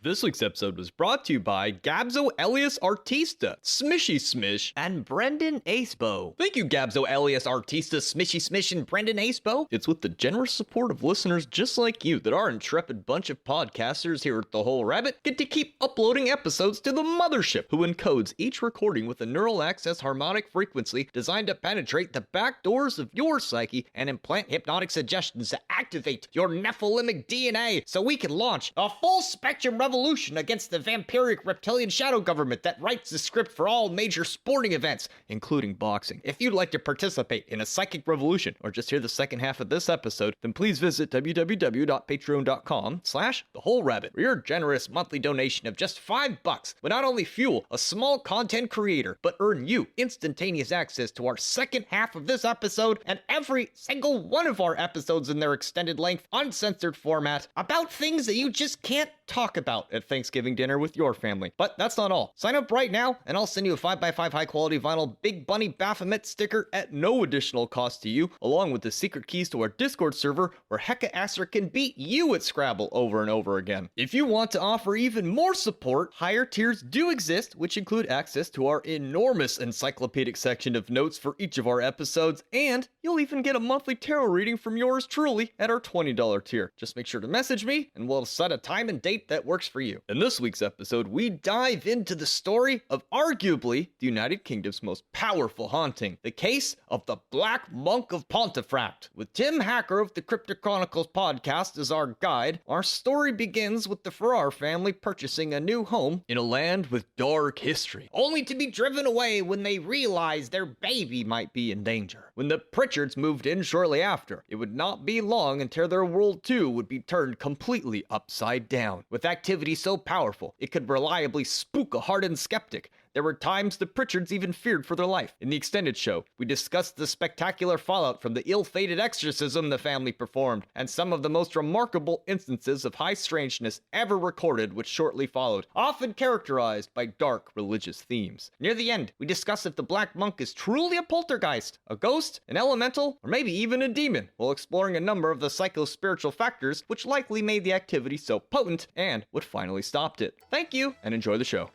This week's episode was brought to you by Gabzo Elias Artista, Smishy Smish, and Brendan Acebo. Thank you, Gabzo Elias Artista, Smishy Smish, and Brendan Acebo. It's with the generous support of listeners just like you that our intrepid bunch of podcasters here at The Whole Rabbit get to keep uploading episodes to the mothership, who encodes each recording with a neural access harmonic frequency designed to penetrate the back doors of your psyche and implant hypnotic suggestions to activate your Nephilimic DNA so we can launch a full-spectrum revolution against the vampiric reptilian shadow government that writes the script for all major sporting events, including boxing. If you'd like to participate in a psychic revolution or just hear the second half of this episode, then please visit www.patreon.com/thewholerabbit, where your generous monthly donation of just $5 will not only fuel a small content creator, but earn you instantaneous access to our second half of this episode and every single one of our episodes in their extended length, uncensored format about things that you just can't talk about at Thanksgiving dinner with your family. But that's not all. Sign up right now and I'll send you a 5x5 high quality vinyl Big Bunny Baphomet sticker at no additional cost to you, along with the secret keys to our Discord server where Hecka Asser can beat you at Scrabble over and over again. If you want to offer even more support, higher tiers do exist, which include access to our enormous encyclopedic section of notes for each of our episodes, and you'll even get a monthly tarot reading from yours truly at our $20 tier. Just make sure to message me and we'll set a time and date that works for you. In this week's episode, we dive into the story of arguably the United Kingdom's most powerful haunting, the case of the Black Monk of Pontefract. With Tim Hacker of the Cryptic Chronicles podcast as our guide, our story begins with the Farrar family purchasing a new home in a land with dark history, only to be driven away when they realize their baby might be in danger. When the Pritchards moved in shortly after, it would not be long until their world too would be turned completely upside down. With activity so powerful, it could reliably spook a hardened skeptic. There were times the Pritchards even feared for their life. In the extended show, we discussed the spectacular fallout from the ill-fated exorcism the family performed, and some of the most remarkable instances of high strangeness ever recorded which shortly followed, often characterized by dark religious themes. Near the end, we discuss if the Black Monk is truly a poltergeist, a ghost, an elemental, or maybe even a demon, while exploring a number of the psycho-spiritual factors which likely made the activity so potent and what finally stopped it. Thank you, and enjoy the show.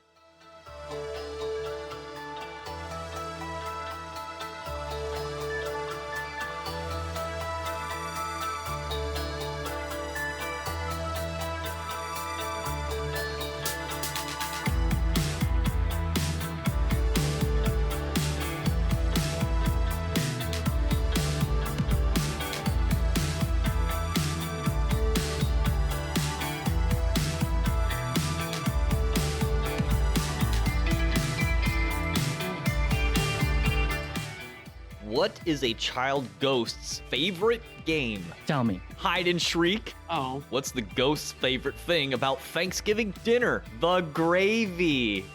What is a child ghost's favorite game? Tell me. Hide and shriek? Oh. What's the ghost's favorite thing about Thanksgiving dinner? The gravy.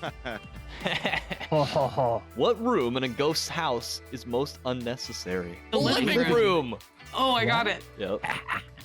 What room in a ghost's house is most unnecessary? The living room. Oh, I got it. Yep.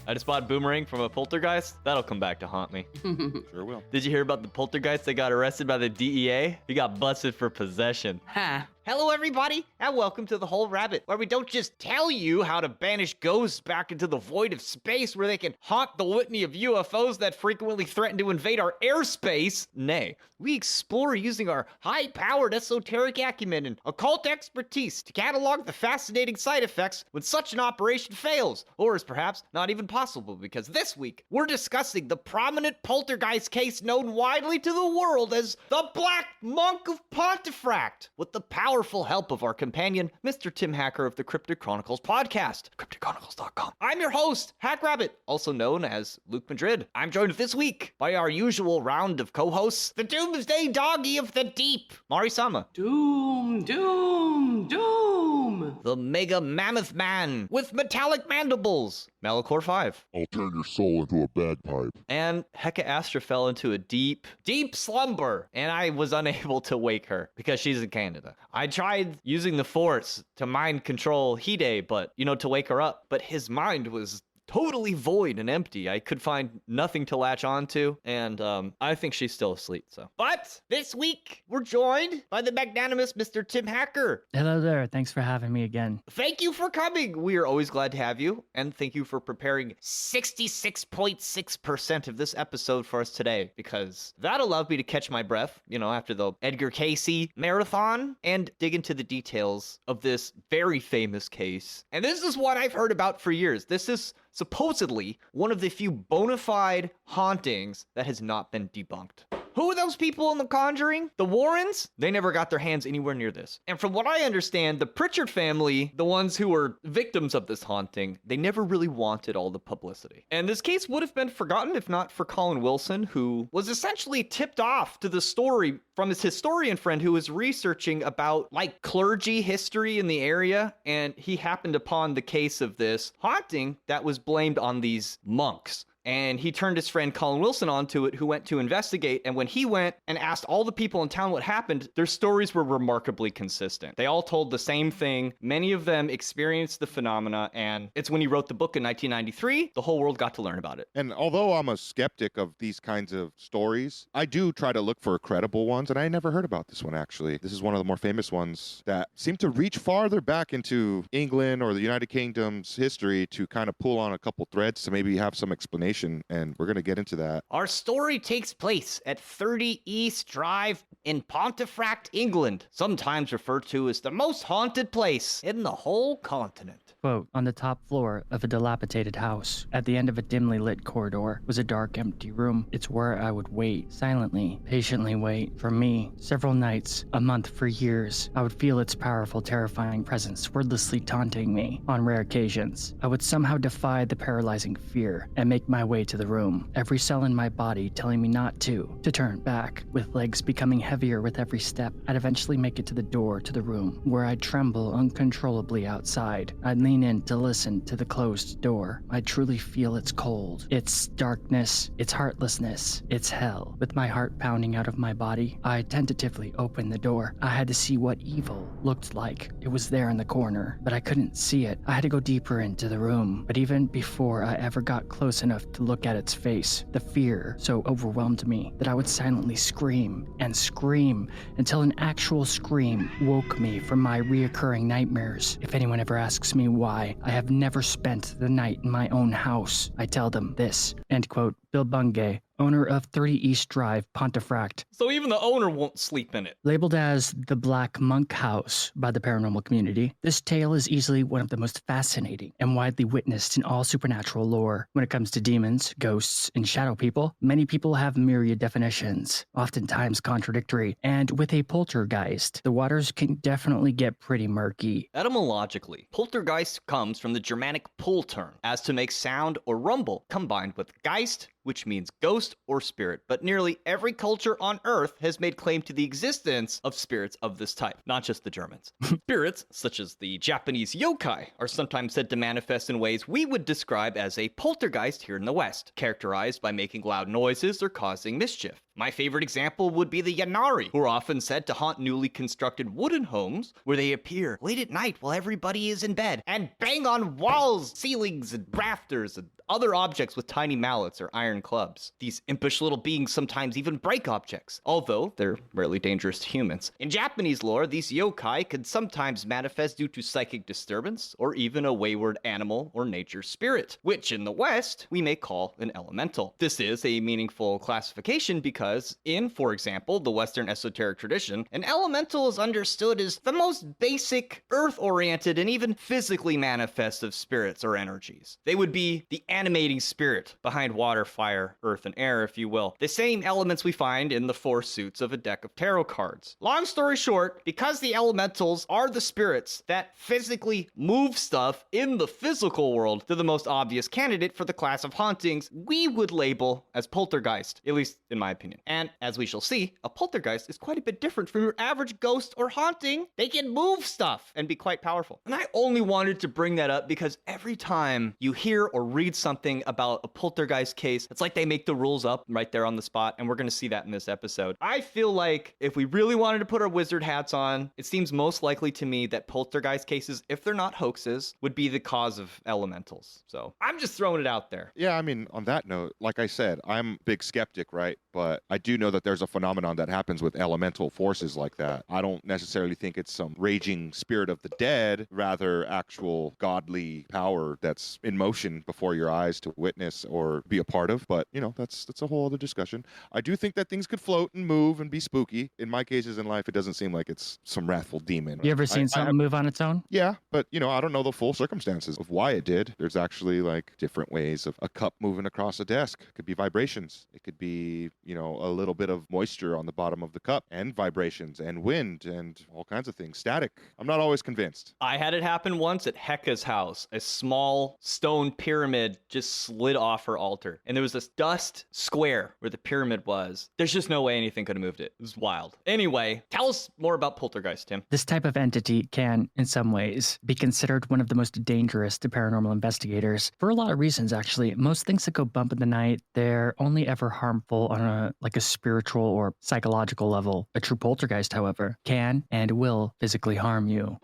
I just bought a boomerang from a poltergeist. That'll come back to haunt me. Sure will. Did you hear about the poltergeist that got arrested by the DEA? He got busted for possession. Ha. Hello everybody, and welcome to The Whole Rabbit, where we don't just tell you how to banish ghosts back into the void of space where they can haunt the litany of UFOs that frequently threaten to invade our airspace. Nay, We explore using our high-powered esoteric acumen and occult expertise to catalog the fascinating side effects when such an operation fails, or is perhaps not even possible, because this week we're discussing the prominent poltergeist case known widely to the world as the Black Monk of Pontefract, with the powerful help of our companion, Mr. Tim Hacker of the Cryptic Chronicles podcast, crypticchronicles.com. I'm your host, Hack Rabbit, also known as Luke Madrid. I'm joined this week by our usual round of co-hosts, the Doomsday Doggy of the Deep, Mari-sama. Doom, doom, doom. The Mega Mammoth Man with metallic mandibles, Malachor 5. I'll turn your soul into a bagpipe. and Hecka Astra fell into a deep Slumber, and I was unable to wake her because she's in Canada. I tried using the Force to mind control Hide, but, to wake her up, but his mind was totally void and empty. I could find nothing to latch onto, and I think she's still asleep, so. But this week, we're joined by the magnanimous Mr. Tim Hacker. Hello there. Thanks for having me again. Thank you for coming. We are always glad to have you, and thank you for preparing 66.6% of this episode for us today, because that allowed me to catch my breath, after the Edgar Cayce marathon, and dig into the details of this very famous case. And this is what I've heard about for years. This is supposedly one of the few bona fide hauntings that has not been debunked. Who are those people in The Conjuring? The Warrens? They never got their hands anywhere near this. And from what I understand, the Pritchard family, the ones who were victims of this haunting, they never really wanted all the publicity. And this case would have been forgotten if not for Colin Wilson, who was essentially tipped off to the story from his historian friend who was researching about, clergy history in the area. And he happened upon the case of this haunting that was blamed on these monks. And he turned his friend Colin Wilson onto it, who went to investigate. And when he went and asked all the people in town what happened, their stories were remarkably consistent. They all told the same thing. Many of them experienced the phenomena. And it's when he wrote the book in 1993, the whole world got to learn about it. And although I'm a skeptic of these kinds of stories, I do try to look for credible ones. And I never heard about this one, actually. This is one of the more famous ones that seem to reach farther back into England or the United Kingdom's history to kind of pull on a couple threads to maybe have some explanation. And we're going to get into that. Our story takes place at 30 East Drive in Pontefract, England, sometimes referred to as the most haunted place in the whole continent. Quote, on the top floor of a dilapidated house, at the end of a dimly lit corridor, was a dark, empty room. It's where I would wait, silently, patiently wait. For me, several nights, a month, for years, I would feel its powerful, terrifying presence wordlessly taunting me. On rare occasions, I would somehow defy the paralyzing fear and make my way to the room, every cell in my body telling me not to turn back. With legs becoming heavier with every step, I'd eventually make it to the door to the room, where I'd tremble uncontrollably outside. I'd lean in to listen to the closed door. I truly feel its cold, its darkness, its heartlessness, its hell. With my heart pounding out of my body, I tentatively opened the door. I had to see what evil looked like. It was there in the corner, but I couldn't see it. I had to go deeper into the room. But even before I ever got close enough to look at its face, the fear so overwhelmed me that I would silently scream and scream until an actual scream woke me from my reoccurring nightmares. If anyone ever asks me why I have never spent the night in my own house, I tell them this. End quote. Bill Bungay, owner of 30 East Drive, Pontefract. So even the owner won't sleep in it. Labeled as the Black Monk House by the paranormal community, this tale is easily one of the most fascinating and widely witnessed in all supernatural lore. When it comes to demons, ghosts, and shadow people, many people have myriad definitions, oftentimes contradictory, and with a poltergeist, the waters can definitely get pretty murky. Etymologically, poltergeist comes from the Germanic poltern, as to make sound or rumble, combined with geist, which means ghost or spirit, but nearly every culture on Earth has made claim to the existence of spirits of this type, not just the Germans. Spirits, such as the Japanese yokai, are sometimes said to manifest in ways we would describe as a poltergeist here in the West, characterized by making loud noises or causing mischief. My favorite example would be the Yanari, who are often said to haunt newly constructed wooden homes, where they appear late at night while everybody is in bed, and bang on walls, ceilings, and rafters, and other objects with tiny mallets or iron clubs. These impish little beings sometimes even break objects, although they're rarely dangerous to humans. In Japanese lore, these yokai could sometimes manifest due to psychic disturbance, or even a wayward animal or nature spirit, which in the West, we may call an elemental. This is a meaningful classification because in, for example, the Western esoteric tradition, an elemental is understood as the most basic, earth-oriented, and even physically manifest of spirits or energies. They would be the animating spirit behind water, fire, earth, and air, if you will. The same elements we find in the four suits of a deck of tarot cards. Long story short, because the elementals are the spirits that physically move stuff in the physical world, they're the most obvious candidate for the class of hauntings we would label as poltergeist, at least in my opinion. And as we shall see, a poltergeist is quite a bit different from your average ghost or haunting. They can move stuff and be quite powerful. And I only wanted to bring that up because every time you hear or read something something about a poltergeist case, it's like they make the rules up right there on the spot, and we're going to see that in this episode. I feel like if we really wanted to put our wizard hats on, it seems most likely to me that poltergeist cases, if they're not hoaxes, would be the cause of elementals. So I'm just throwing it out there. Yeah, I mean, on that note, like I said, I'm a big skeptic, right? But I do know that there's a phenomenon that happens with elemental forces like that. I don't necessarily think it's some raging spirit of the dead, rather actual godly power that's in motion before your eyes to witness or be a part of. But, you know, that's a whole other discussion. I do think that things could float and move and be spooky. In my cases in life, it doesn't seem like it's some wrathful demon. You ever seen something move on its own? Yeah, but, you know, I don't know the full circumstances of why it did. There's actually like different ways of a cup moving across a desk. It could be vibrations. It could be, you know, a little bit of moisture on the bottom of the cup and vibrations and wind and all kinds of things. Static. I'm not always convinced. I had it happen once at Heka's house. A small stone pyramid just slid off her altar. And there was this dust square where the pyramid was. There's just no way anything could have moved it. It was wild. Anyway, tell us more about Poltergeist, Tim. This type of entity can, in some ways, be considered one of the most dangerous to paranormal investigators for a lot of reasons, actually. Most things that go bump in the night, they're only ever harmful on a spiritual or psychological level. A true poltergeist, however, can and will physically harm you.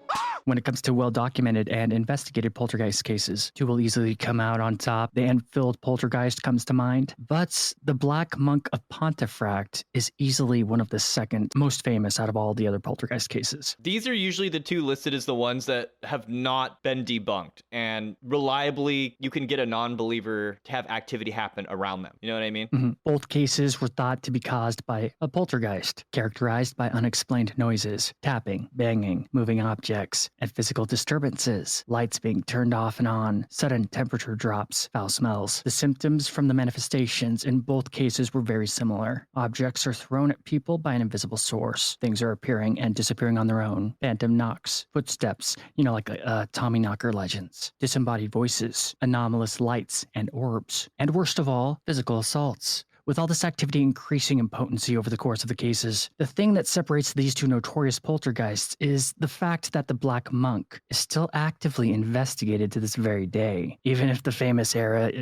When it comes to well-documented and investigated poltergeist cases, two will easily come out on top. The Enfield poltergeist comes to mind, but the Black Monk of Pontefract is easily one of the second most famous out of all the other poltergeist cases. These are usually the two listed as the ones that have not been debunked, and reliably you can get a non-believer to have activity happen around them. You know what I mean? Mm-hmm. Both cases were thought to be caused by a poltergeist, characterized by unexplained noises, tapping, banging, moving objects, and physical disturbances, lights being turned off and on, sudden temperature drops, foul smells. The symptoms from the manifestations in both cases were very similar. Objects are thrown at people by an invisible source. Things are appearing and disappearing on their own. Phantom knocks, footsteps, like Tommy Knocker legends. Disembodied voices, anomalous lights and orbs. And worst of all, physical assaults. With all this activity increasing in potency over the course of the cases, the thing that separates these two notorious poltergeists is the fact that the Black Monk is still actively investigated to this very day. Even if the famous era,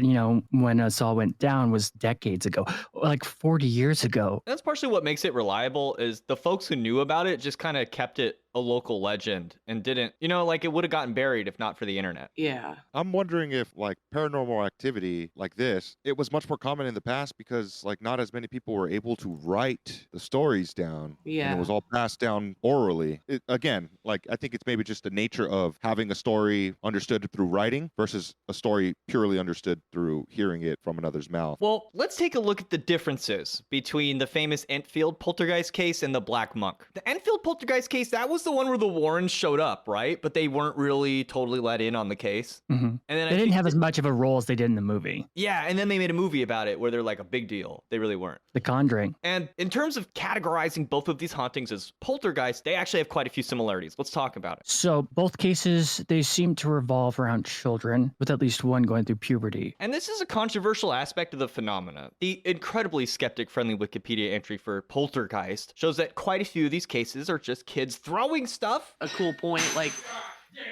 when us all went down was decades ago, like 40 years ago. That's partially what makes it reliable, is the folks who knew about it just kind of kept it a local legend and didn't, it would have gotten buried if not for the internet. Yeah. I'm wondering if paranormal activity like this, it was much more common in the past because not as many people were able to write the stories down. Yeah. And it was all passed down orally. I think it's maybe just the nature of having a story understood through writing versus a story purely understood through hearing it from another's mouth. Well, let's take a look at the differences between the famous Enfield poltergeist case and the Black Monk. The Enfield poltergeist case, that was the one where the Warrens showed up, right? But they weren't really totally let in on the case. Mm-hmm. And then they didn't have as much of a role as they did in the movie. Yeah, and then they made a movie about it where they're like a big deal. They really weren't. The Conjuring. And in terms of categorizing both of these hauntings as poltergeists, they actually have quite a few similarities. Let's talk about it. So both cases, they seem to revolve around children, with at least one going through puberty. And this is a controversial aspect of the phenomena. The incredibly skeptic-friendly Wikipedia entry for poltergeist shows that quite a few of these cases are just kids throwing stuff. A cool point,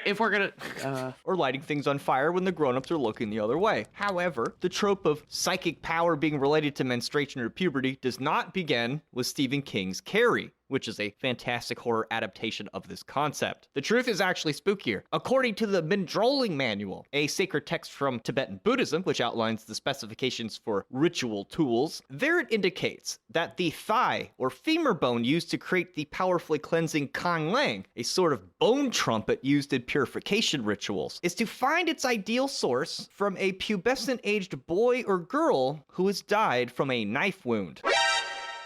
if we're gonna or lighting things on fire when the grown-ups are looking the other way. However, the trope of psychic power being related to menstruation or puberty does not begin with Stephen King's Carrie, which is a fantastic horror adaptation of this concept. The truth is actually spookier. According to the Mindroling Manual, a sacred text from Tibetan Buddhism, which outlines the specifications for ritual tools, there it indicates that the thigh or femur bone used to create the powerfully cleansing Kanglang, a sort of bone trumpet used in purification rituals, is to find its ideal source from a pubescent-aged boy or girl who has died from a knife wound.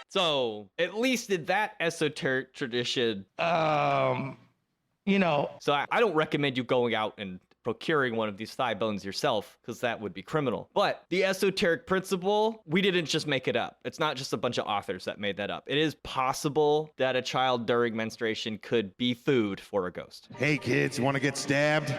So, at least in that esoteric tradition, So I don't recommend you going out and procuring one of these thigh bones yourself, because that would be criminal. But the esoteric principle, we didn't just make it up. It's not just a bunch of authors that made that up. It is possible that a child during menstruation could be food for a ghost. Hey kids, you want to get stabbed?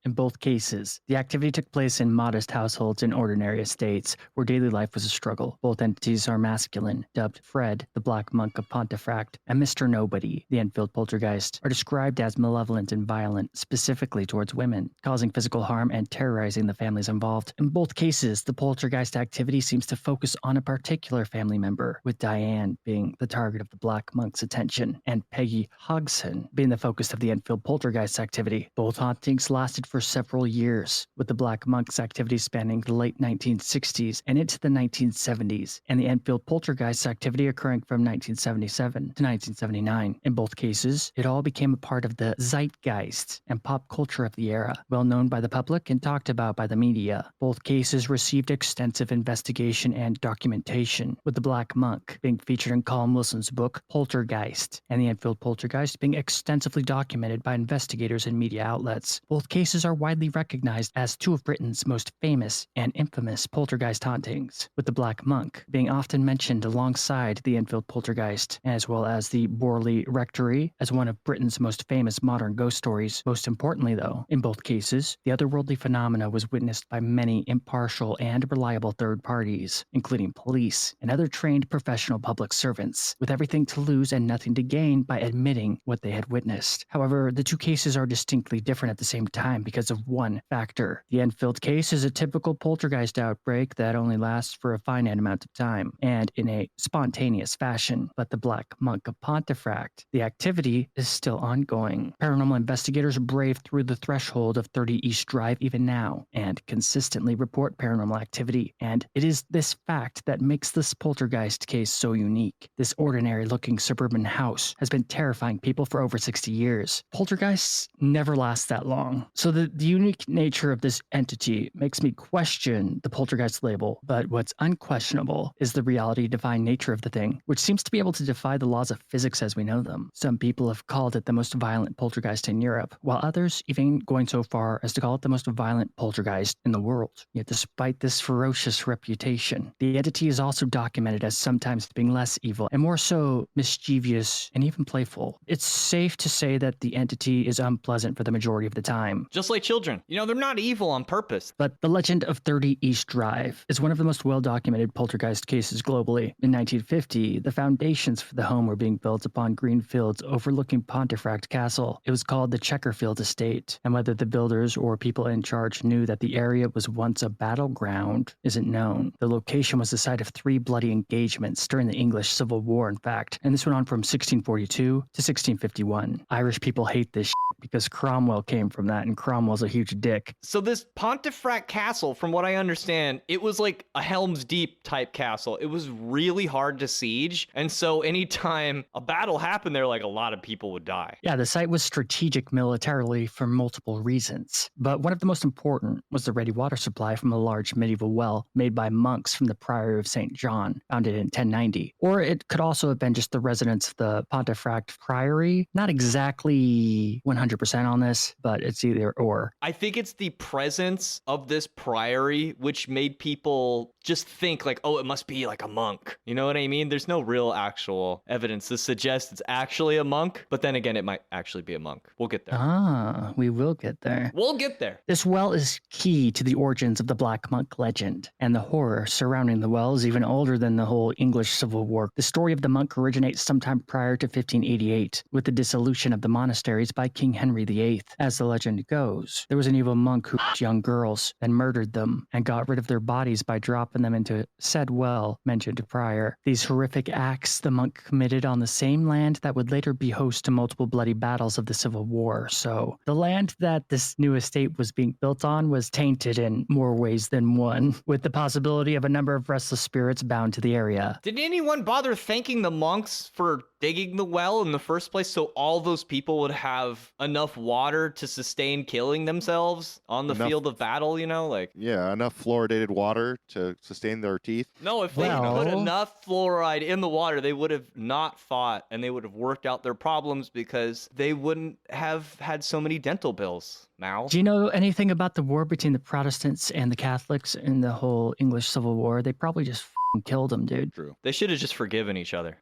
In both cases, the activity took place in modest households in ordinary estates where daily life was a struggle. Both entities are masculine, dubbed Fred, the Black Monk of Pontefract, and Mr. Nobody, the Enfield poltergeist, are described as malevolent and violent, specifically towards women. women, causing physical harm and terrorizing the families involved. In both cases, the poltergeist activity seems to focus on a particular family member, with Diane being the target of the Black Monk's attention, and Peggy Hodgson being the focus of the Enfield poltergeist activity. Both hauntings lasted for several years, with the Black Monk's activity spanning the late 1960s and into the 1970s, and the Enfield poltergeist activity occurring from 1977 to 1979. In both cases, it all became a part of the zeitgeist and pop culture of the era, well known by the public and talked about by the media. Both cases received extensive investigation and documentation, with the Black Monk being featured in Colin Wilson's book Poltergeist, and the Enfield poltergeist being extensively documented by investigators and media outlets. Both cases are widely recognized as two of Britain's most famous and infamous poltergeist hauntings, with the Black Monk being often mentioned alongside the Enfield poltergeist, as well as the Borley Rectory as one of Britain's most famous modern ghost stories. Most importantly, though, in both cases, the otherworldly phenomena was witnessed by many impartial and reliable third parties, including police and other trained professional public servants, with everything to lose and nothing to gain by admitting what they had witnessed. However, the two cases are distinctly different at the same time because of one factor. The Enfield case is a typical poltergeist outbreak that only lasts for a finite amount of time and in a spontaneous fashion, but the Black Monk of Pontefract, the activity is still ongoing. Paranormal investigators brave through the threshold of 30 East Drive even now and consistently report paranormal activity, and it is this fact that makes this poltergeist case so unique. This ordinary-looking suburban house has been terrifying people for over 60 years. Poltergeists never last that long, so the unique nature of this entity makes me question the poltergeist label, but what's unquestionable is the reality-defying nature of the thing, which seems to be able to defy the laws of physics as we know them. Some people have called it the most violent poltergeist in Europe, while others even going so far as to call it the most violent poltergeist in the world. Yet despite this ferocious reputation, the entity is also documented as sometimes being less evil and more so mischievous and even playful. It's safe to say that the entity is unpleasant for the majority of the time. Just like children. You know, they're not evil on purpose. But the legend of 30 East Drive is one of the most well-documented poltergeist cases globally. In 1950, the foundations for the home were being built upon green fields overlooking Pontefract Castle. It was called the Checkerfield Estate, and whether the builders or people in charge knew that the area was once a battleground isn't known. The location was the site of 3 bloody engagements during the English Civil War, in fact, and this went on from 1642 to 1651. Irish people hate this because Cromwell came from that, and Cromwell's a huge dick. So this Pontefract castle, from what I understand, it was like a Helm's Deep type castle. It was really hard to siege, and so anytime a battle happened there, like a lot of people would die. Yeah, the site was strategic militarily for multiple reasons, but one of the most important was the ready water supply from a large medieval well made by monks from the Priory of St. John, founded in 1090. Or it could also have been just the residents of the Pontefract Priory. Not exactly 100% on this, but it's either or. I think it's the presence of this priory which made people just think like, oh, it must be like a monk. You know what I mean? There's no real actual evidence to suggest it's actually a monk, but then again, it might actually be a monk. We'll get there. Ah, we will get there. We'll get there. This well is key to the origins of the Black Monk legend, and the horror surrounding the well is even older than the whole English Civil War. The story of the monk originates sometime prior to 1588, with the dissolution of the monasteries by King Henry VIII. As the legend goes, there was an evil monk who raped young girls and murdered them, and got rid of their bodies by dropping them into said well mentioned prior. These horrific acts the monk committed on the same land that would later be host to multiple bloody battles of the Civil War. So the land that this new estate was being built on was tainted in more ways than one, with the possibility of a number of restless spirits bound to the area. Did anyone bother thanking the monks for digging the well in the first place so all those people would have enough water to sustain killing themselves on the field of battle, you know? Like, yeah, enough fluoridated water to sustain their teeth. No, if they put enough fluoride in the water, they would have not fought and they would have worked out their problems because they wouldn't have had so many dental bills. Now, do you know anything about the war between the Protestants and the Catholics in the whole English Civil War? They probably just killed them, dude. True. They should have just forgiven each other.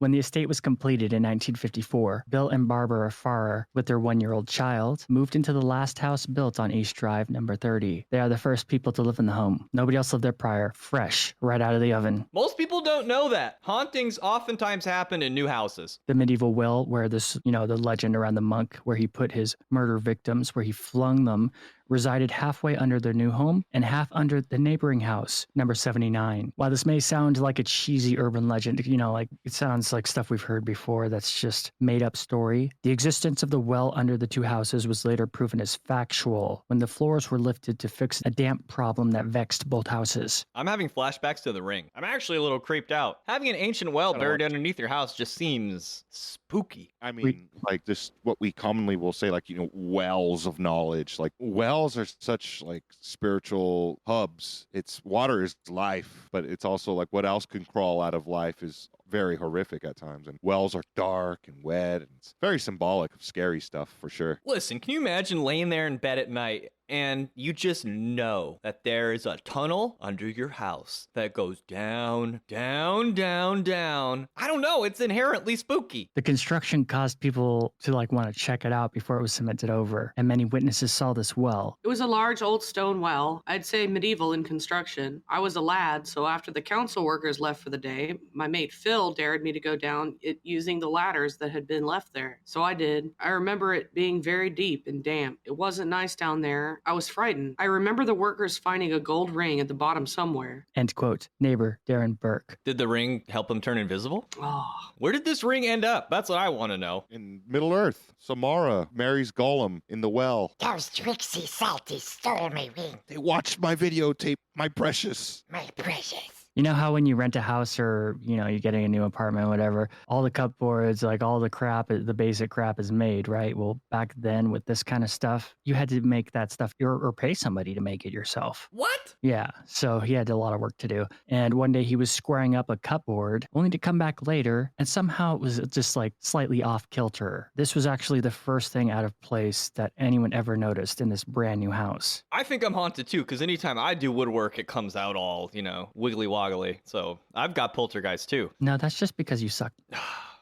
When the estate was completed in 1954, Bill and Barbara Farrar, with their 1-year-old child, moved into the last house built on East Drive, number 30. They are the first people to live in the home. Nobody else lived there prior, fresh, right out of the oven. Most people don't know that. Hauntings oftentimes happen in new houses. The medieval will, where this, the legend around the monk, where he put his murder victims, where he flung them, resided halfway under their new home and half under the neighboring house, number 79. While this may sound like a cheesy urban legend, it sounds like stuff we've heard before that's just made up story, the existence of the well under the two houses was later proven as factual when the floors were lifted to fix a damp problem that vexed both houses. I'm having flashbacks to The Ring. I'm actually a little creeped out. Having an ancient well buried underneath your house just seems spooky. I mean, like this, what we commonly will say, wells of knowledge. Like wells are such spiritual hubs. Water is life, but it's also like what else can crawl out of life is very horrific at times. And wells are dark and wet, and it's very symbolic of scary stuff for sure. Listen, can you imagine laying there in bed at night and you just know that there is a tunnel under your house that goes down, down, down, down? I don't know. It's inherently spooky. The construction caused people to want to check it out before it was cemented over, and many witnesses saw this well. It was a large old stone well. I'd say medieval in construction. I was a lad, so after the council workers left for the day, my mate Phil dared me to go down it using the ladders that had been left there. So I did. I remember it being very deep and damp. It wasn't nice down there. I was frightened. I remember the workers finding a gold ring at the bottom somewhere. End quote. Neighbor Darren Burke. Did the ring help him turn invisible? Oh. Where did this ring end up? That's what I want to know. In Middle Earth, Samara marries Gollum in the well. Those tricksy salties stole my ring, They watched my videotape, my precious. my precious. You know how when you rent a house or, you're getting a new apartment, whatever, all the cupboards, all the crap, the basic crap is made, right? Well, back then with this kind of stuff, you had to make that stuff or pay somebody to make it yourself. What? Yeah, so he had a lot of work to do. And one day he was squaring up a cupboard, only to come back later, and somehow it was just slightly off kilter. This was actually the first thing out of place that anyone ever noticed in this brand new house. I think I'm haunted too, because anytime I do woodwork, it comes out all, wiggly woggly. So I've got poltergeist too. No, that's just because you suck.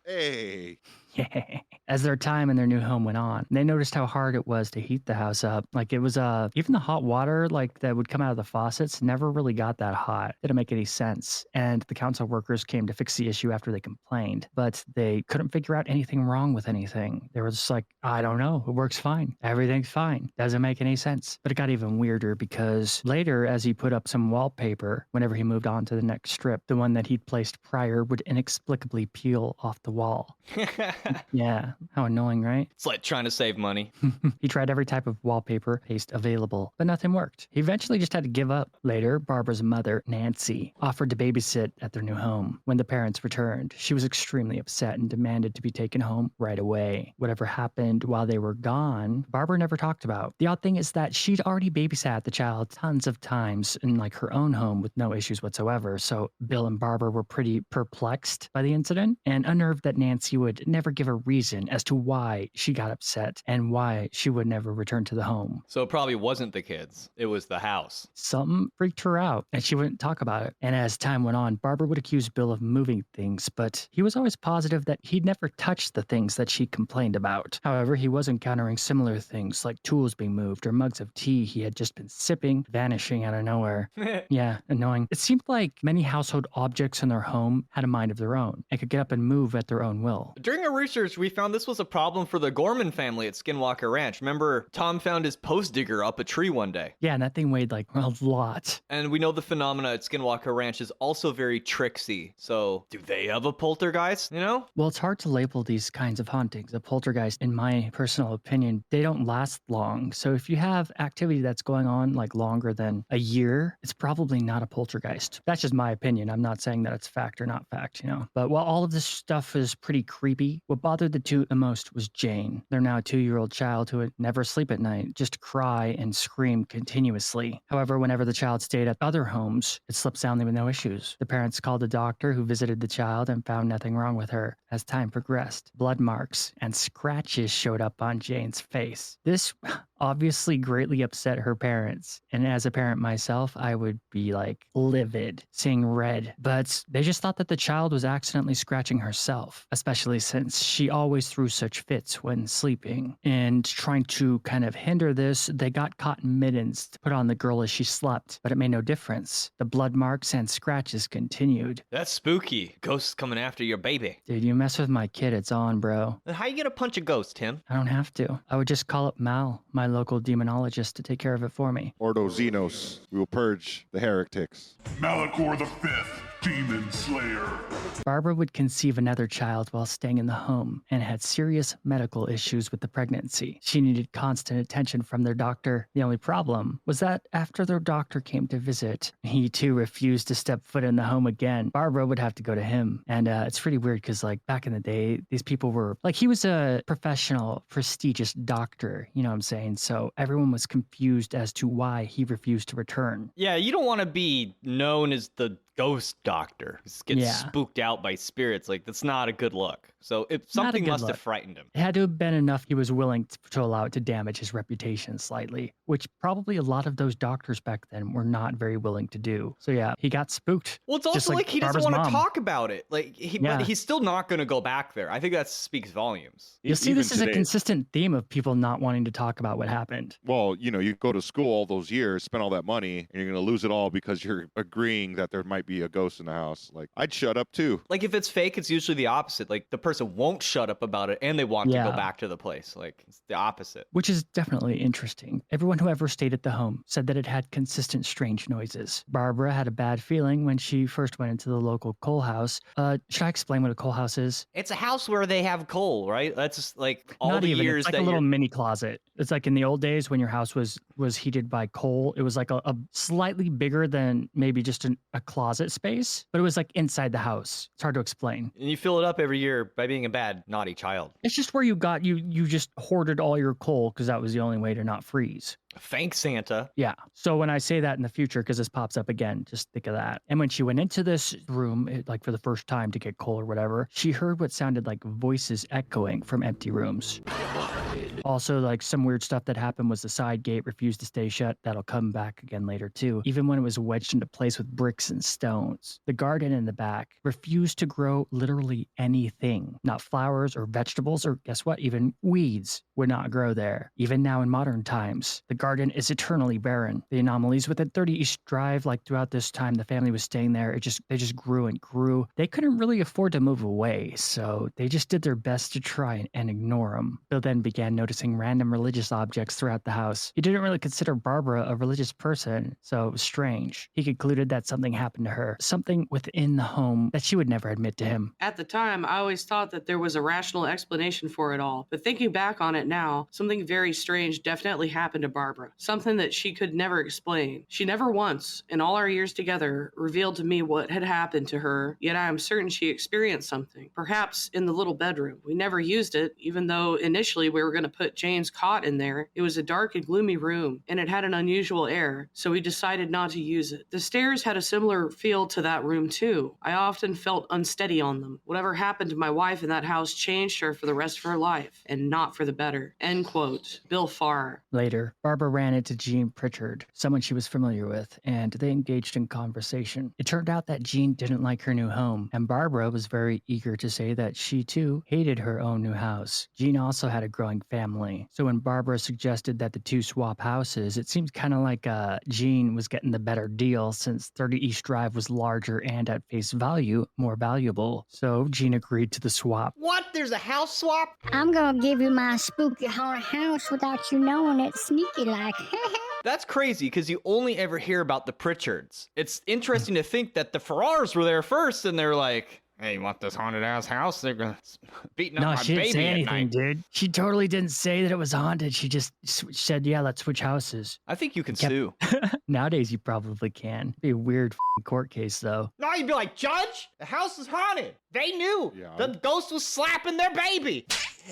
Hey. As their time in their new home went on, they noticed how hard it was to heat the house up. It was even the hot water that would come out of the faucets never really got that hot. Didn't make any sense. And the council workers came to fix the issue after they complained, but they couldn't figure out anything wrong with anything. They were just I don't know, it works fine. Everything's fine. Doesn't make any sense. But it got even weirder because later, as he put up some wallpaper, whenever he moved on to the next strip, the one that he'd placed prior would inexplicably peel off the wall. Yeah, how annoying, right? It's like trying to save money. He tried every type of wallpaper paste available, but nothing worked. He eventually just had to give up. Later, Barbara's mother, Nancy, offered to babysit at their new home. When the parents returned, she was extremely upset and demanded to be taken home right away. Whatever happened while they were gone, Barbara never talked about. The odd thing is that she'd already babysat the child tons of times in her own home with no issues whatsoever, so Bill and Barbara were pretty perplexed by the incident and unnerved that Nancy would never give a reason as to why she got upset and why she would never return to the home. So it probably wasn't the kids. It was the house. Something freaked her out, and she wouldn't talk about it. And as time went on, Barbara would accuse Bill of moving things, but he was always positive that he'd never touched the things that she complained about. However, he was encountering similar things like tools being moved or mugs of tea he had just been sipping, vanishing out of nowhere. Yeah, annoying. It seemed like many household objects in their home had a mind of their own and could get up and move at their own will. During our research, we found this was a problem for the Gorman family at Skinwalker Ranch. Remember, Tom found his post digger up a tree one day. Yeah, and that thing weighed a lot. And we know the phenomena at Skinwalker Ranch is also very tricksy. So, do they have a poltergeist, Well, it's hard to label these kinds of hauntings. A poltergeist, in my personal opinion, they don't last long. So if you have activity that's going on longer than a year, it's probably not a poltergeist. That's just my opinion. I'm not saying that it's fact or not fact, But while all of this stuff is pretty creepy, what bothered the two the most was Jane. They're now a 2-year-old child who would never sleep at night, just cry and scream continuously. However, whenever the child stayed at other homes, it slept soundly with no issues. The parents called a doctor who visited the child and found nothing wrong with her. As time progressed, blood marks and scratches showed up on Jane's face. This obviously greatly upset her parents. And as a parent myself, I would be like livid, seeing red. But they just thought that the child was accidentally scratching herself, especially since she always threw such fits when sleeping. And trying to kind of hinder this, they got cotton mittens to put on the girl as she slept, but it made no difference. The blood marks and scratches continued. That's spooky. Ghosts coming after your baby. Dude, you mess with my kid, it's on, bro. Then how you gonna punch a ghost, Tim? I don't have to. I would just call up Mal, my local demonologist, to take care of it for me. Ordo Xenos, we will purge the heretics. Malachor the Fifth, Demon Slayer. Barbara would conceive another child while staying in the home and had serious medical issues with the pregnancy. She needed constant attention from their doctor. The only problem was that after their doctor came to visit, he too refused to step foot in the home again. Barbara would have to go to him. And it's pretty weird because like back in the day, these people were like, he was a professional, prestigious doctor, you know what I'm saying? So everyone was confused as to why he refused to return. Yeah, you don't want to be known as the ghost doctor who gets spooked out by spirits. Like, that's not a good look. So something must have frightened him. It had to have been enough he was willing to allow it to damage his reputation slightly, which probably a lot of those doctors back then were not very willing to do. So yeah, he got spooked. Well, it's also like he doesn't want to talk about it. Like but he's still not going to go back there. I think that speaks volumes. You'll see this is a consistent theme of people not wanting to talk about what happened. Well, you know, you go to school all those years, spend all that money, and you're going to lose it all because you're agreeing that there might be a ghost in the house. Like, I'd shut up too. Like, if it's fake, it's usually the opposite. Like, the person won't shut up about it and they want to go back to the place. Like, it's the opposite. Which is definitely interesting. Everyone who ever stayed at the home said that it had consistent strange noises. Barbara had a bad feeling when she first went into the local coal house. Should I explain what a coal house is? It's a house where they have coal, right? That's just like all Not the even. years it's like a little mini closet. It's like in the old days when your house was heated by coal. It was like a slightly bigger than maybe just a closet space, but it was like inside the house. It's hard to explain. And you fill it up every year by being a bad, naughty child. It's just where you just hoarded all your coal because that was the only way to not freeze. Thanks, Santa. Yeah. So when I say that in the future, because this pops up again, just think of that. And when she went into this room, like for the first time to get coal or whatever, she heard what sounded like voices echoing from empty rooms. Also, like some weird stuff that happened was the side gate refused to stay shut. That'll come back again later too. Even when it was wedged into place with bricks and stones. The garden in the back refused to grow literally anything. Not flowers or vegetables or guess what? Even weeds would not grow there. Even now in modern times, the garden is eternally barren. The anomalies within 30 East Drive, like throughout this time the family was staying there, they just grew and grew. They couldn't really afford to move away, so they just did their best to try and ignore them. Bill then began noticing random religious objects throughout the house. He didn't really consider Barbara a religious person, so it was strange. He concluded that something happened to her, something within the home that she would never admit to him. At the time, I always thought that there was a rational explanation for it all, but thinking back on it now, something very strange definitely happened to Barbara. Something that she could never explain. She never once, in all our years together, revealed to me what had happened to her, yet I am certain she experienced something. Perhaps in the little bedroom. We never used it, even though initially we were going to put Jane's cot in there. It was a dark and gloomy room, and it had an unusual air, so we decided not to use it. The stairs had a similar feel to that room too. I often felt unsteady on them. Whatever happened to my wife in that house changed her for the rest of her life, and not for the better. End quote. Bill Farrar. Later, Barbara ran into Jean Pritchard, someone she was familiar with, and they engaged in conversation. It turned out that Jean didn't like her new home, and Barbara was very eager to say that she too hated her own new house. Jean also had a growing family, so when Barbara suggested that the two swap houses, it seemed kind of like Jean was getting the better deal since 30 East Drive was larger and at face value more valuable. So Jean agreed to the swap. What? There's a house swap? I'm gonna give you my spooky haunted house without you knowing it, sneaky like. That's crazy because you only ever hear about the Pritchards. It's interesting to think that the Farrars were there first and they're like, hey, you want this haunted ass house? They're gonna beating up my she didn't baby say at anything, night. dude. She totally didn't say that it was haunted. She just said, yeah, let's switch houses. I think you can sue. Nowadays, you probably can. Be a weird court case, though. No, you'd be like, Judge, the house is haunted. They knew. Yeah. The ghost was slapping their baby.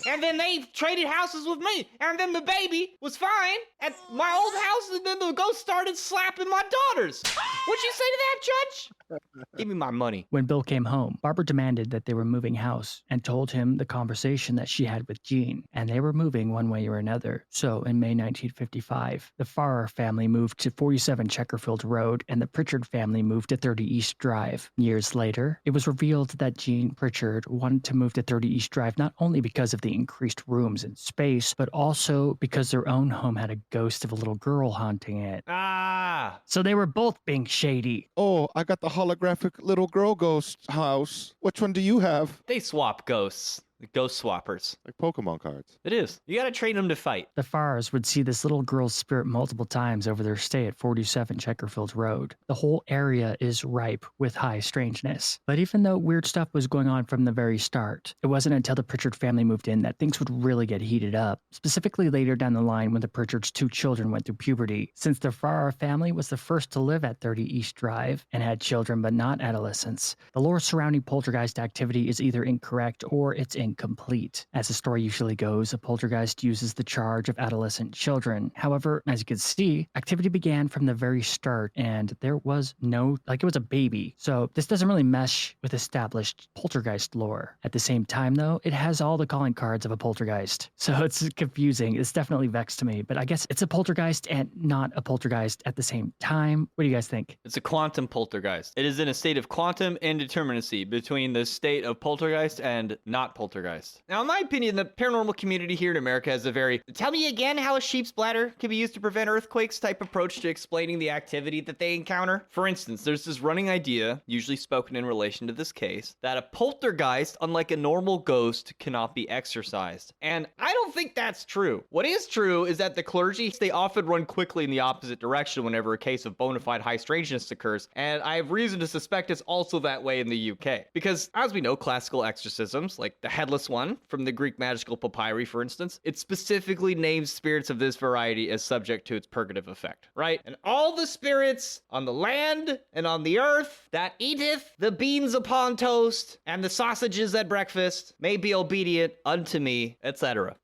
and then they traded houses with me, and then the baby was fine at my old house, and then the ghost started slapping my daughters. What'd you say to that, Judge? Give me my money. When Bill came home, Barbara demanded that they were moving house and told him the conversation that she had with Jean, and they were moving one way or another. So in May 1955, the Farrar family moved to 47 Checkerfield Road, and the Pritchard family moved to 30 East Drive. Years later, it was revealed that Jean Pritchard wanted to move to 30 East Drive not only because of the increased rooms and space, but also because their own home had a ghost of a little girl haunting it. Ah. So they were both being shady. Oh, I got the holographic little girl ghost house. Which one do you have? They swap ghosts. The ghost swappers. Like Pokemon cards. It is. You gotta train them to fight. The Farrars would see this little girl's spirit multiple times over their stay at 47 Checkerfield Road. The whole area is ripe with high strangeness. But even though weird stuff was going on from the very start, it wasn't until the Pritchard family moved in that things would really get heated up, specifically later down the line when the Pritchards' 2 children went through puberty. Since the Farrar family was the first to live at 30 East Drive and had children but not adolescents, the lore surrounding poltergeist activity is either incorrect or it's incomplete. As the story usually goes, a poltergeist uses the charge of adolescent children. However, as you can see, activity began from the very start and there was no, it was a baby. So this doesn't really mesh with established poltergeist lore. At the same time though, it has all the calling cards of a poltergeist. So it's confusing. It's definitely vexed to me, but I guess it's a poltergeist and not a poltergeist at the same time. What do you guys think? It's a quantum poltergeist. It is in a state of quantum indeterminacy between the state of poltergeist and not poltergeist. Now, in my opinion, the paranormal community here in America has a very tell me again how a sheep's bladder can be used to prevent earthquakes type approach to explaining the activity that they encounter. For instance, there's this running idea, usually spoken in relation to this case, that a poltergeist, unlike a normal ghost, cannot be exorcised. And I don't think that's true. What is true is that the clergy, they often run quickly in the opposite direction whenever a case of bona fide high strangeness occurs, and I have reason to suspect it's also that way in the UK. Because, as we know, classical exorcisms, like the headless one from the Greek magical papyri, for instance, it specifically names spirits of this variety as subject to its purgative effect, right? And all the spirits on the land and on the earth that eateth the beans upon toast and the sausages at breakfast may be obedient unto me, etc.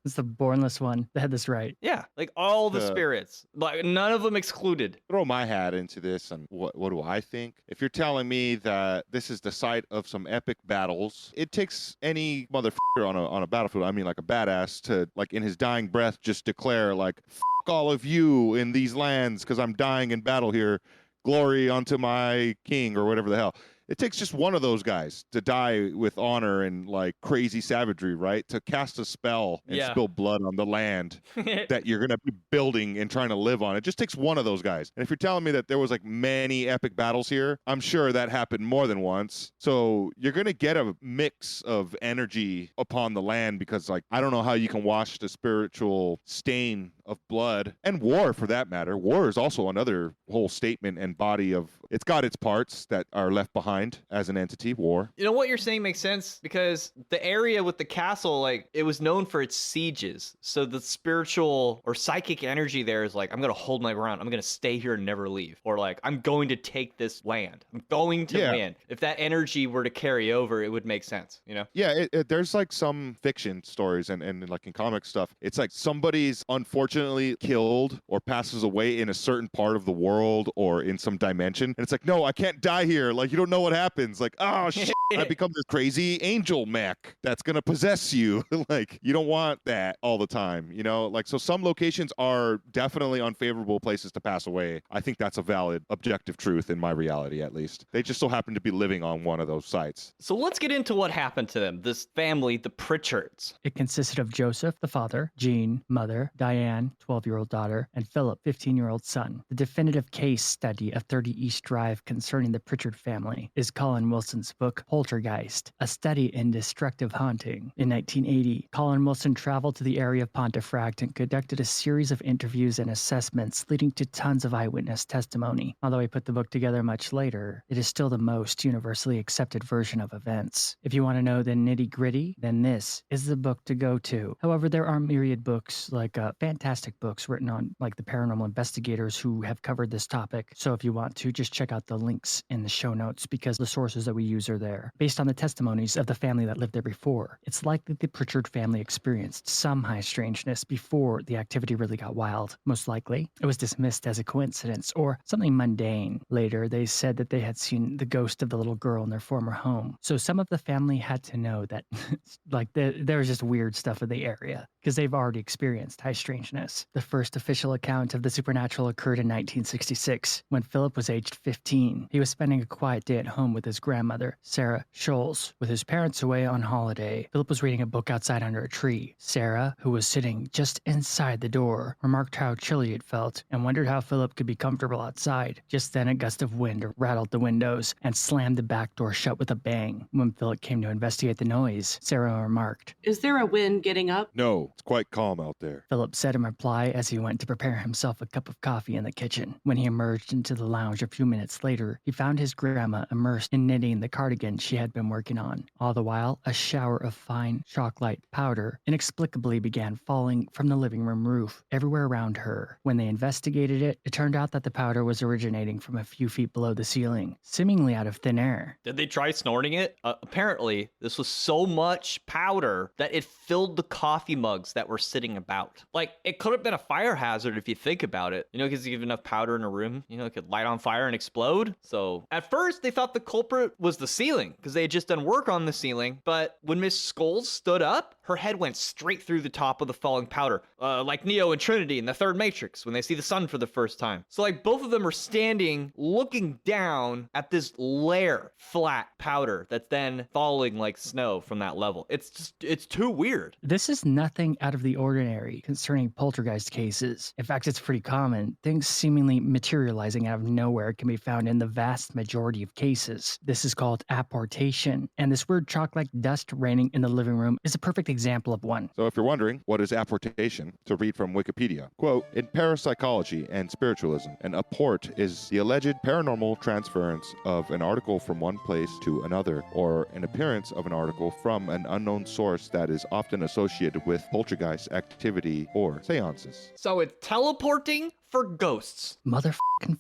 It's the bornless one that had this right. Yeah, like all the spirits, like none of them excluded. Throw my hat into this, and what do I think? If you're telling me that this is the site of some epic battles, it takes any motherfucker on a battlefield, I mean like a badass, to like in his dying breath just declare like, "F all of you in these lands because I'm dying in battle here. Glory unto my king," or whatever the hell. It takes just one of those guys to die with honor and like crazy savagery, right? To cast a spell and spill blood on the land that you're going to be building and trying to live on. It just takes one of those guys. And if you're telling me that there was like many epic battles here, I'm sure that happened more than once. So you're going to get a mix of energy upon the land because like, I don't know how you can wash the spiritual stain of blood and war for that matter. War is also another whole statement and body of, it's got its parts that are left behind as an entity, war. You know what you're saying makes sense because the area with the castle, like it was known for its sieges. So the spiritual or psychic energy there is like, I'm going to hold my ground. I'm going to stay here and never leave. Or like, I'm going to take this land. I'm going to win. If that energy were to carry over, it would make sense, you know? Yeah, there's like some fiction stories and like in comic stuff, it's like somebody's unfortunately killed or passes away in a certain part of the world or in some dimension. And it's like, no, I can't die here. Like, you don't know what happens. Like, oh, shit, I become this crazy angel mech that's going to possess you. Like, you don't want that all the time, you know? Like, so some locations are definitely unfavorable places to pass away. I think that's a valid, objective truth in my reality, at least. They just so happen to be living on one of those sites. So let's get into what happened to them, this family, the Pritchards. It consisted of Joseph, the father, Jean, mother, Diane, 12-year-old daughter, and Philip, 15-year-old son. The definitive case study of 30 East Drive concerning the Pritchard family is Colin Wilson's book, Poltergeist, a study in destructive haunting. In 1980, Colin Wilson traveled to the area of Pontefract and conducted a series of interviews and assessments leading to tons of eyewitness testimony. Although he put the book together much later, it is still the most universally accepted version of events. If you want to know the nitty-gritty, then this is the book to go to. However, there are myriad books like Fantastic fantastic books written on like the paranormal investigators who have covered this topic. So if you want to, just check out the links in the show notes because the sources that we use are there. Based on the testimonies of the family that lived there before, it's likely the Pritchard family experienced some high strangeness before the activity really got wild. Most likely, it was dismissed as a coincidence or something mundane. Later, they said that they had seen the ghost of the little girl in their former home. So some of the family had to know that like there was just weird stuff in the area because they've already experienced high strangeness. The first official account of the supernatural occurred in 1966 when Philip was aged 15. He was spending a quiet day at home with his grandmother, Sarah Scholes. With his parents away on holiday, Philip was reading a book outside under a tree. Sarah, who was sitting just inside the door, remarked how chilly it felt and wondered how Philip could be comfortable outside. Just then, a gust of wind rattled the windows and slammed the back door shut with a bang. When Philip came to investigate the noise, Sarah remarked, Is there a wind getting up? No, it's quite calm out there. Philip said in reply as he went to prepare himself a cup of coffee in the kitchen. When he emerged into the lounge a few minutes later, he found his grandma immersed in knitting the cardigan she had been working on. All the while, a shower of fine chalk-like powder inexplicably began falling from the living room roof everywhere around her. When they investigated it, it turned out that the powder was originating from a few feet below the ceiling, seemingly out of thin air. Did they try snorting it? Apparently, this was so much powder that it filled the coffee mugs that were sitting about. Like, it could have been a fire hazard if you think about it. You know, because you have enough powder in a room, you know, it could light on fire and explode. So, at first, they thought the culprit was the ceiling, because they had just done work on the ceiling. But when Miss Scholes stood up, her head went straight through the top of the falling powder. Like Neo and Trinity in the third Matrix, when they see the sun for the first time. So, like, both of them are standing, looking down at this layer, flat powder, that's then falling like snow from that level. It's too weird. This is nothing out of the ordinary concerning poltergeist cases. In fact, it's pretty common. Things seemingly materializing out of nowhere can be found in the vast majority of cases. This is called apportation, and this weird chalk-like dust raining in the living room is a perfect example of one. So if you're wondering, what is apportation? To read from Wikipedia. Quote, in parapsychology and spiritualism, an apport is the alleged paranormal transference of an article from one place to another, or an appearance of an article from an unknown source that is often associated with poltergeist activity or seances. So it's teleporting for ghosts. Motherfucking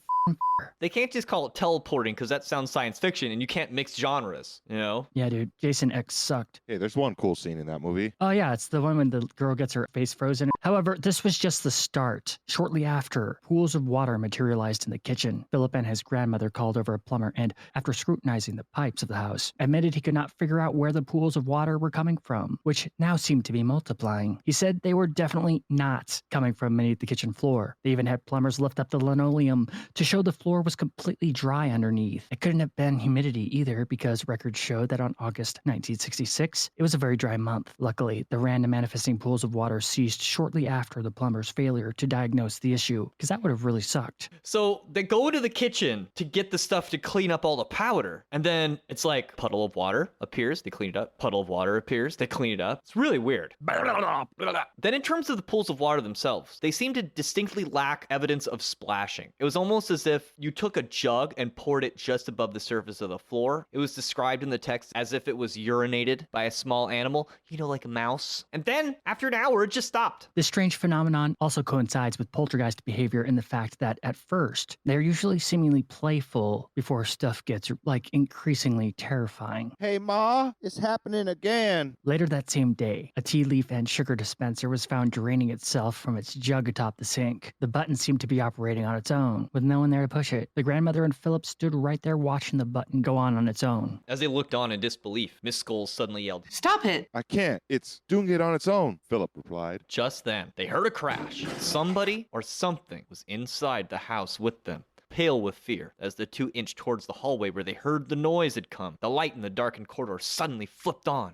They can't just call it teleporting because that sounds science fiction and you can't mix genres, you know? Yeah, dude. Jason X sucked. Hey, there's one cool scene in that movie. Oh, yeah. It's the one when the girl gets her face frozen. However, this was just the start. Shortly after, pools of water materialized in the kitchen. Philip and his grandmother called over a plumber and, after scrutinizing the pipes of the house, admitted he could not figure out where the pools of water were coming from, which now seemed to be multiplying. He said they were definitely not coming from beneath the kitchen floor. They even had plumbers lift up the linoleum to show the floor was completely dry underneath. It couldn't have been humidity either because records showed that on August 1966, it was a very dry month. Luckily, the random manifesting pools of water ceased shortly after the plumber's failure to diagnose the issue, because that would have really sucked. So they go to the kitchen to get the stuff to clean up all the powder, and then it's like puddle of water appears, they clean it up. Puddle of water appears, they clean it up. It's really weird. Then in terms of the pools of water themselves, they seem to distinctly lack evidence of splashing. It was almost as if you took a jug and poured it just above the surface of the floor. It was described in the text as if it was urinated by a small animal, you know, like a mouse. And then, after an hour, it just stopped. This strange phenomenon also coincides with poltergeist behavior in the fact that, at first, they're usually seemingly playful before stuff gets, like, increasingly terrifying. Hey, Ma, it's happening again. Later that same day, a tea leaf and sugar dispenser was found draining itself from its jug atop the sink. The button seemed to be operating on its own, with no one there to push it. The grandmother and Philip stood right there watching the button go on its own. As they looked on in disbelief, Miss Scholes suddenly yelled, Stop it! I can't. It's doing it on its own, Philip replied. Just then, they heard a crash. Somebody or something was inside the house with them. Pale with fear, as the two inched towards the hallway where they heard the noise had come, the light in the darkened corridor suddenly flipped on.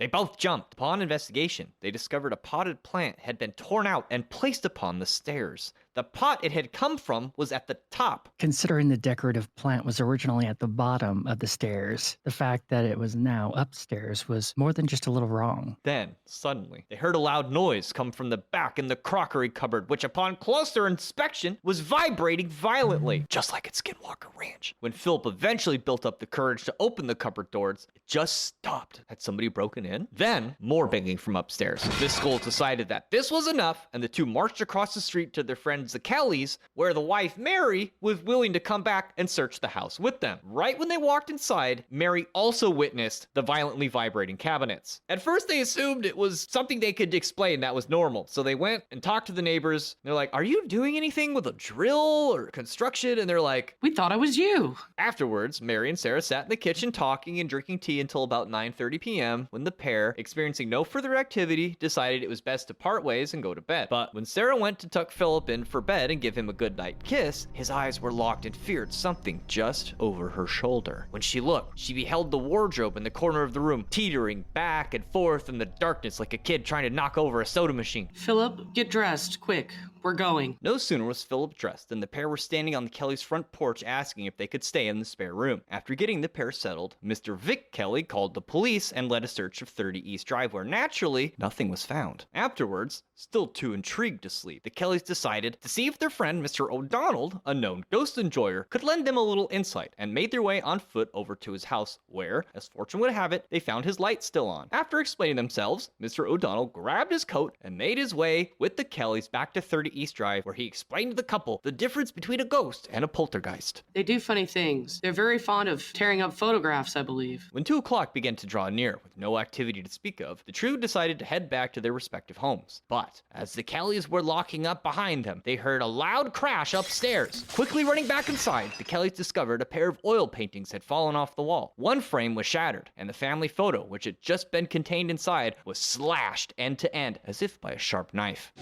They both jumped. Upon investigation, they discovered a potted plant had been torn out and placed upon the stairs. The pot it had come from was at the top. Considering the decorative plant was originally at the bottom of the stairs, the fact that it was now upstairs was more than just a little wrong. Then, suddenly, they heard a loud noise come from the back in the crockery cupboard, which upon closer inspection was vibrating violently, just like at Skinwalker Ranch. When Philip eventually built up the courage to open the cupboard doors, it just stopped. Had somebody broken tune in. Then, more banging from upstairs. The Skulls decided that this was enough, and the two marched across the street to their friends the Kellys, where the wife, Mary, was willing to come back and search the house with them. Right when they walked inside, Mary also witnessed the violently vibrating cabinets. At first, they assumed it was something they could explain that was normal, so they went and talked to the neighbors. They're like, "Are you doing anything with a drill or construction?" And they're like, We thought it was you. Afterwards, Mary and Sarah sat in the kitchen talking and drinking tea until about 9:30 p.m. when the pair, experiencing no further activity, decided it was best to part ways and go to bed. But when Sarah went to tuck Philip in for bed and give him a goodnight kiss, his eyes were locked and feared something just over her shoulder. When she looked, she beheld the wardrobe in the corner of the room, teetering back and forth in the darkness like a kid trying to knock over a soda machine. Philip, get dressed, quick. We're going. No sooner was Philip dressed than the pair were standing on the Kellys' front porch asking if they could stay in the spare room. After getting the pair settled, Mr. Vic Kelly called the police and led a search of 30 East Drive, where naturally, nothing was found. Afterwards, still too intrigued to sleep, the Kellys decided to see if their friend Mr. O'Donnell, a known ghost enjoyer, could lend them a little insight, and made their way on foot over to his house, where, as fortune would have it, they found his light still on. After explaining themselves, Mr. O'Donnell grabbed his coat and made his way with the Kellys back to 30 East Drive, where he explained to the couple the difference between a ghost and a poltergeist. They do funny things. They're very fond of tearing up photographs, I believe. When 2 o'clock began to draw near, with no activity to speak of, the trio decided to head back to their respective homes. But, as the Kellys were locking up behind them, they heard a loud crash upstairs. Quickly running back inside, the Kellys discovered a pair of oil paintings had fallen off the wall. One frame was shattered, and the family photo, which had just been contained inside, was slashed end to end, as if by a sharp knife.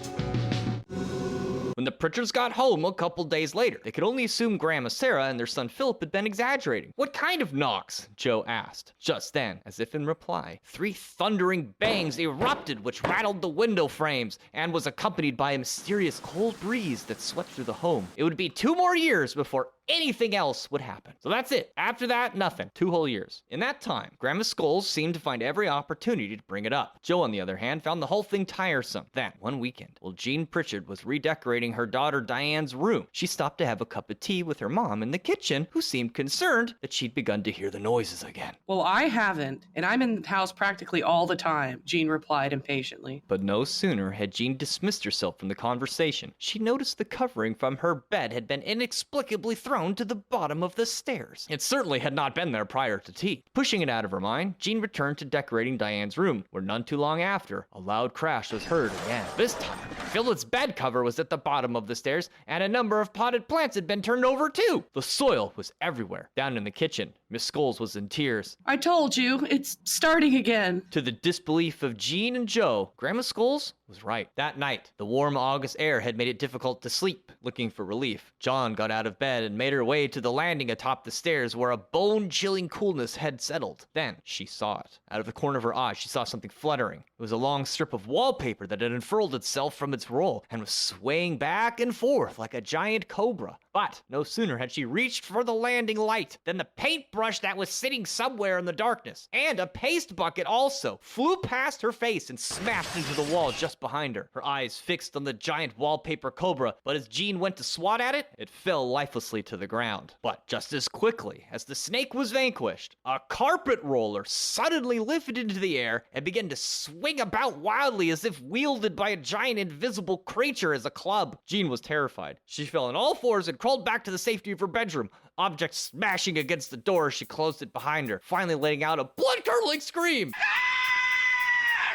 When the Pritchards got home a couple days later, they could only assume Grandma Sarah and their son Philip had been exaggerating. "What kind of knocks?" Joe asked. Just then, as if in reply, 3 thundering bangs erupted which rattled the window frames and was accompanied by a mysterious cold breeze that swept through the home. It would be 2 more years before anything else would happen. So that's it. After that, nothing. 2 whole years. In that time, Grandma Skulls seemed to find every opportunity to bring it up. Joe, on the other hand, found the whole thing tiresome. Then, one weekend, while Jean Pritchard was redecorating her daughter Diane's room, she stopped to have a cup of tea with her mom in the kitchen, who seemed concerned that she'd begun to hear the noises again. Well, I haven't, and I'm in the house practically all the time, Jean replied impatiently. But no sooner had Jean dismissed herself from the conversation, she noticed the covering from her bed had been inexplicably thrown to the bottom of the stairs. It certainly had not been there prior to tea. Pushing it out of her mind, Jean returned to decorating Diane's room, where none too long after, a loud crash was heard again. This time, Philip's bed cover was at the bottom of the stairs, and a number of potted plants had been turned over too. The soil was everywhere. Down in the kitchen, Miss Skulls was in tears. I told you, it's starting again. To the disbelief of Jean and Joe, Grandma Skulls was right. That night, the warm August air had made it difficult to sleep. Looking for relief, John got out of bed and made her way to the landing atop the stairs, where a bone-chilling coolness had settled. Then she saw it. Out of the corner of her eye, she saw something fluttering. It was a long strip of wallpaper that had unfurled itself from its roll and was swaying back and forth like a giant cobra. But no sooner had she reached for the landing light than the paintbrush that was sitting somewhere in the darkness, and a paste bucket also, flew past her face and smashed into the wall just behind her. Her eyes fixed on the giant wallpaper cobra, but as Jean went to swat at it, it fell lifelessly to the ground. But just as quickly as the snake was vanquished, a carpet roller suddenly lifted into the air and began to swing about wildly as if wielded by a giant invisible creature as a club. Jean was terrified. She fell on all fours and crawled back to the safety of her bedroom, objects smashing against the door as she closed it behind her, finally letting out a blood-curdling scream.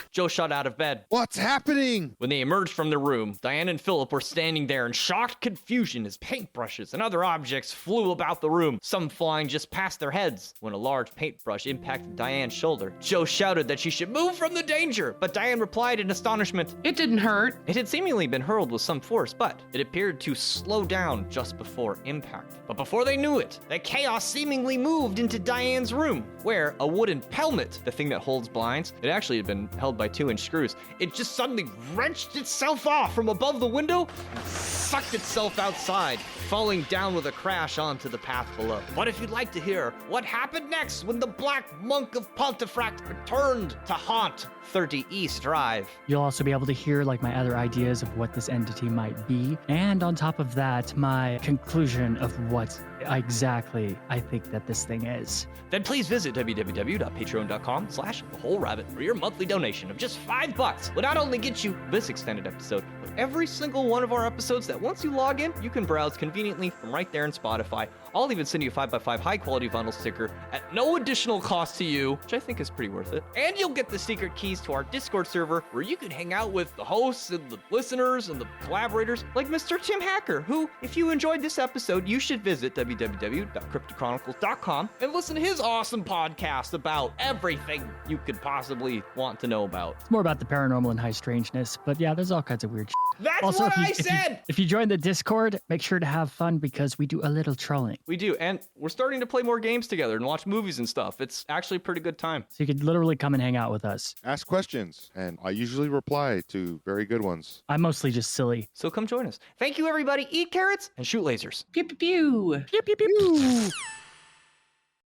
Joe shot out of bed. What's happening? When they emerged from the room, Diane and Philip were standing there in shocked confusion as paintbrushes and other objects flew about the room, some flying just past their heads. When a large paintbrush impacted Diane's shoulder, Joe shouted that she should move from the danger, but Diane replied in astonishment. It didn't hurt. It had seemingly been hurled with some force, but it appeared to slow down just before impact. But before they knew it, the chaos seemingly moved into Diane's room, where a wooden pelmet, the thing that holds blinds, it actually had been held by 2-inch screws, it just suddenly wrenched itself off from above the window and sucked itself outside, falling down with a crash onto the path below. But if you'd like to hear what happened next when the Black Monk of Pontefract returned to haunt 30 East Drive, You'll also be able to hear like my other ideas of what this entity might be, and on top of that, my conclusion of what exactly I think that this thing is. Then please visit www.patreon.com/thewholerabbit for your monthly donation of just $5 will not only get you this extended episode, but every single one of our episodes that once you log in, you can browse conveniently from right there in Spotify. I'll even send you a 5x5 high quality vinyl sticker at no additional cost to you, which I think is pretty worth it. And you'll get the secret keys to our Discord server where you can hang out with the hosts and the listeners and the collaborators like Mr. Tim Hacker, who, if you enjoyed this episode, you should visit www.crypticchronicles.com and listen to his awesome podcast about everything you could possibly want to know about. It's more about the paranormal and high strangeness, but yeah, there's all kinds of weird shit. That's Also, what if you- I said! If you join the Discord, make sure to have fun because we do a little trolling. We do, and we're starting to play more games together and watch movies and stuff. It's actually a pretty good time. So you could literally come and hang out with us. Ask questions, and I usually reply to very good ones. I'm mostly just silly. So come join us. Thank you, everybody. Eat carrots and shoot lasers. Pew pew pew. Pew, pew, pew.